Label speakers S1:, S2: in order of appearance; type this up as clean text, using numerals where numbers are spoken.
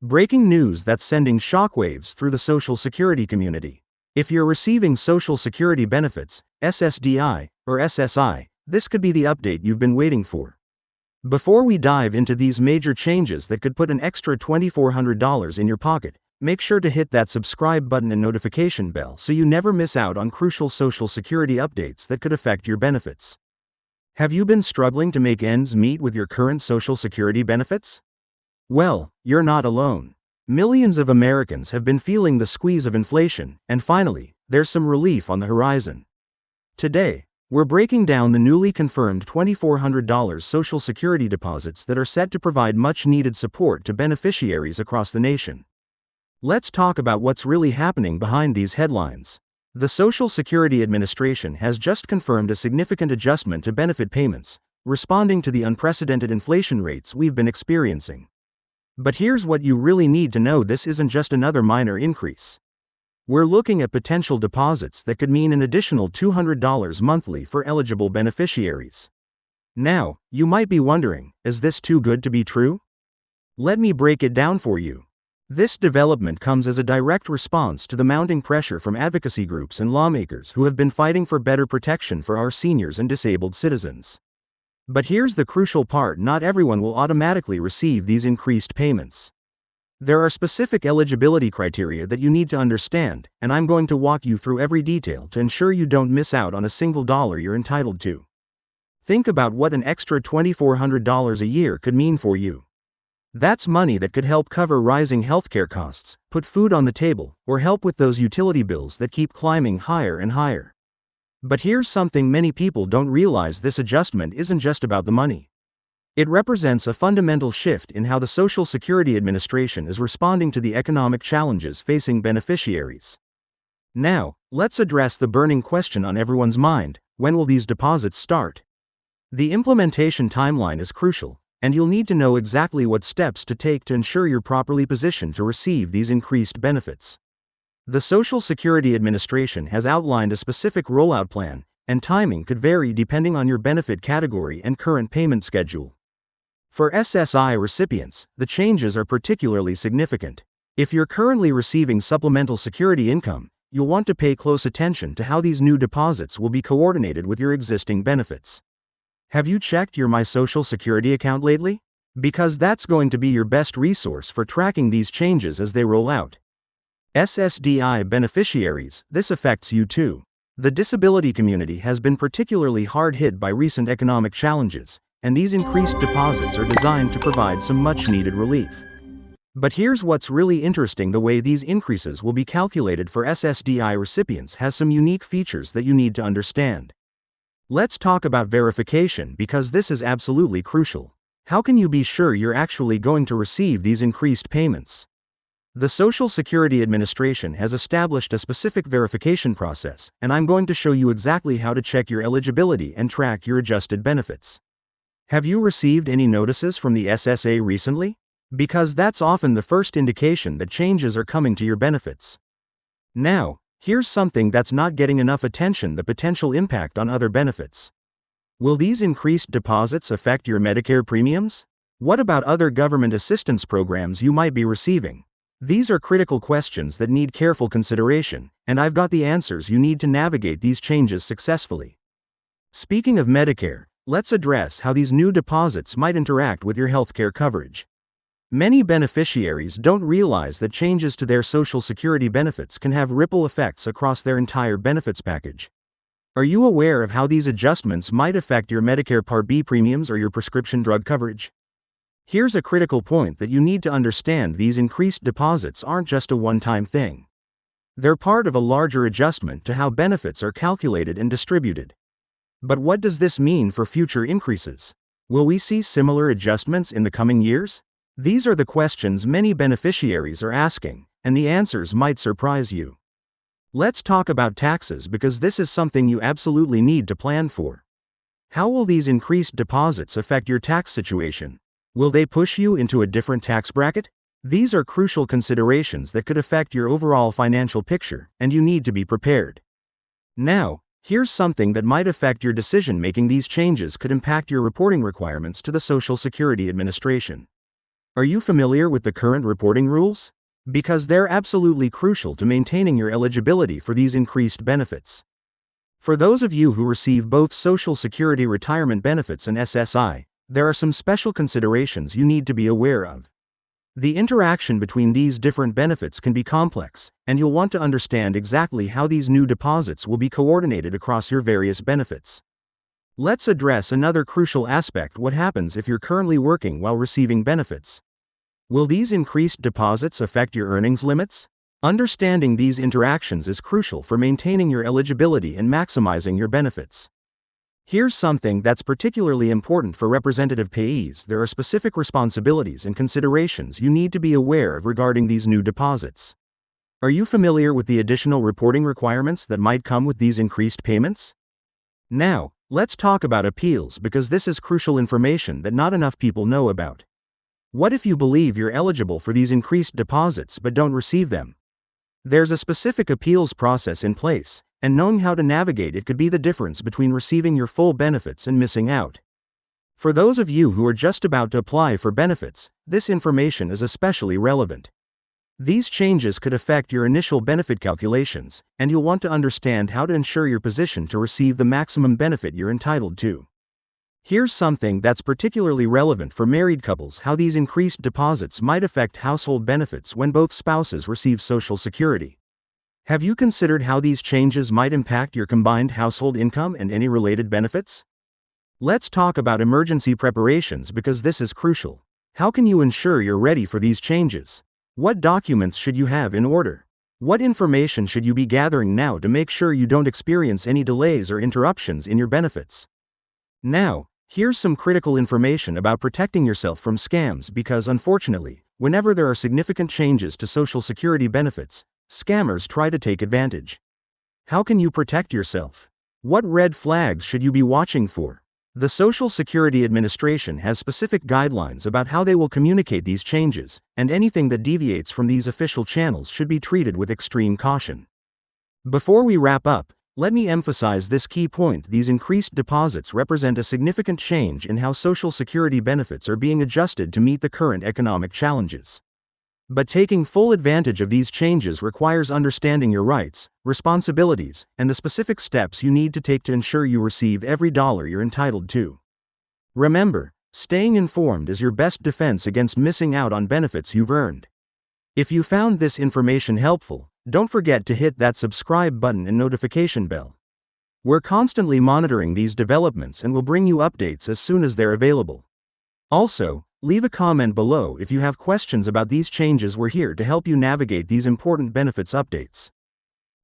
S1: Breaking news that's sending shockwaves through the Social Security community. If you're receiving Social Security benefits, SSDI, or SSI, this could be the update you've been waiting for. Before we dive into these major changes that could put an extra $2,400 in your pocket, make sure to hit that subscribe button and notification bell so you never miss out on crucial Social Security updates that could affect your benefits. Have you been struggling to make ends meet with your current Social Security benefits? Well, you're not alone. Millions of Americans have been feeling the squeeze of inflation, and finally, there's some relief on the horizon. Today, we're breaking down the newly confirmed $2,400 Social Security deposits that are set to provide much-needed support to beneficiaries across the nation. Let's talk about what's really happening behind these headlines. The Social Security Administration has just confirmed a significant adjustment to benefit payments, responding to the unprecedented inflation rates we've been experiencing. But here's what you really need to know: this isn't just another minor increase. We're looking at potential deposits that could mean an additional $200 monthly for eligible beneficiaries. Now, you might be wondering, is this too good to be true? Let me break it down for you. This development comes as a direct response to the mounting pressure from advocacy groups and lawmakers who have been fighting for better protection for our seniors and disabled citizens. But here's the crucial part: not everyone will automatically receive these increased payments. There are specific eligibility criteria that you need to understand, and I'm going to walk you through every detail to ensure you don't miss out on a single dollar you're entitled to. Think about what an extra $2,400 a year could mean for you. That's money that could help cover rising healthcare costs, put food on the table, or help with those utility bills that keep climbing higher and higher. But here's something many people don't realize: this adjustment isn't just about the money. It represents a fundamental shift in how the Social Security Administration is responding to the economic challenges facing beneficiaries. Now, let's address the burning question on everyone's mind: when will these deposits start? The implementation timeline is crucial, and you'll need to know exactly what steps to take to ensure you're properly positioned to receive these increased benefits. The Social Security Administration has outlined a specific rollout plan, and timing could vary depending on your benefit category and current payment schedule. For SSI recipients, the changes are particularly significant. If you're currently receiving supplemental security income, you'll want to pay close attention to how these new deposits will be coordinated with your existing benefits. Have you checked your My Social Security account lately? Because that's going to be your best resource for tracking these changes as they roll out. SSDI beneficiaries, this affects you too. The disability community has been particularly hard hit by recent economic challenges, and these increased deposits are designed to provide some much-needed relief. But here's what's really interesting: the way these increases will be calculated for SSDI recipients has some unique features that you need to understand. Let's talk about verification, because this is absolutely crucial. How can you be sure you're actually going to receive these increased payments? The Social Security Administration has established a specific verification process, and I'm going to show you exactly how to check your eligibility and track your adjusted benefits. Have you received any notices from the SSA recently? Because that's often the first indication that changes are coming to your benefits. Now, here's something that's not getting enough attention: the potential impact on other benefits. Will these increased deposits affect your Medicare premiums? What about other government assistance programs you might be receiving? These are critical questions that need careful consideration, and I've got the answers you need to navigate these changes successfully. Speaking of Medicare, let's address how these new deposits might interact with your healthcare coverage. Many beneficiaries don't realize that changes to their Social Security benefits can have ripple effects across their entire benefits package. Are you aware of how these adjustments might affect your Medicare Part B premiums or your prescription drug coverage? Here's a critical point that you need to understand: these increased deposits aren't just a one-time thing. They're part of a larger adjustment to how benefits are calculated and distributed. But what does this mean for future increases? Will we see similar adjustments in the coming years? These are the questions many beneficiaries are asking, and the answers might surprise you. Let's talk about taxes, because this is something you absolutely need to plan for. How will these increased deposits affect your tax situation? Will they push you into a different tax bracket? These are crucial considerations that could affect your overall financial picture, and you need to be prepared. Now, here's something that might affect your decision-making: these changes could impact your reporting requirements to the Social Security Administration. Are you familiar with the current reporting rules? Because they're absolutely crucial to maintaining your eligibility for these increased benefits. For those of you who receive both Social Security retirement benefits and SSI, there are some special considerations you need to be aware of. The interaction between these different benefits can be complex, and you'll want to understand exactly how these new deposits will be coordinated across your various benefits. Let's address another crucial aspect: what happens if you're currently working while receiving benefits? Will these increased deposits affect your earnings limits? Understanding these interactions is crucial for maintaining your eligibility and maximizing your benefits. Here's something that's particularly important for representative payees: there are specific responsibilities and considerations you need to be aware of regarding these new deposits. Are you familiar with the additional reporting requirements that might come with these increased payments? Now, let's talk about appeals, because this is crucial information that not enough people know about. What if you believe you're eligible for these increased deposits but don't receive them? There's a specific appeals process in place, and knowing how to navigate it could be the difference between receiving your full benefits and missing out. For those of you who are just about to apply for benefits, this information is especially relevant. These changes could affect your initial benefit calculations, and you'll want to understand how to ensure you're positioned to receive the maximum benefit you're entitled to. Here's something that's particularly relevant for married couples: how these increased deposits might affect household benefits when both spouses receive Social Security. Have you considered how these changes might impact your combined household income and any related benefits? Let's talk about emergency preparations, because this is crucial. How can you ensure you're ready for these changes? What documents should you have in order? What information should you be gathering now to make sure you don't experience any delays or interruptions in your benefits? Now, here's some critical information about protecting yourself from scams, because unfortunately, whenever there are significant changes to Social Security benefits, scammers try to take advantage. How can you protect yourself? What red flags should you be watching for? The Social Security Administration has specific guidelines about how they will communicate these changes, and anything that deviates from these official channels should be treated with extreme caution. Before we wrap up, let me emphasize this key point: these increased deposits represent a significant change in how Social Security benefits are being adjusted to meet the current economic challenges. But taking full advantage of these changes requires understanding your rights, responsibilities, and the specific steps you need to take to ensure you receive every dollar you're entitled to. Remember, staying informed is your best defense against missing out on benefits you've earned. If you found this information helpful, don't forget to hit that subscribe button and notification bell. We're constantly monitoring these developments and will bring you updates as soon as they're available. Also, leave a comment below if you have questions about these changes. We're here to help you navigate these important benefits updates.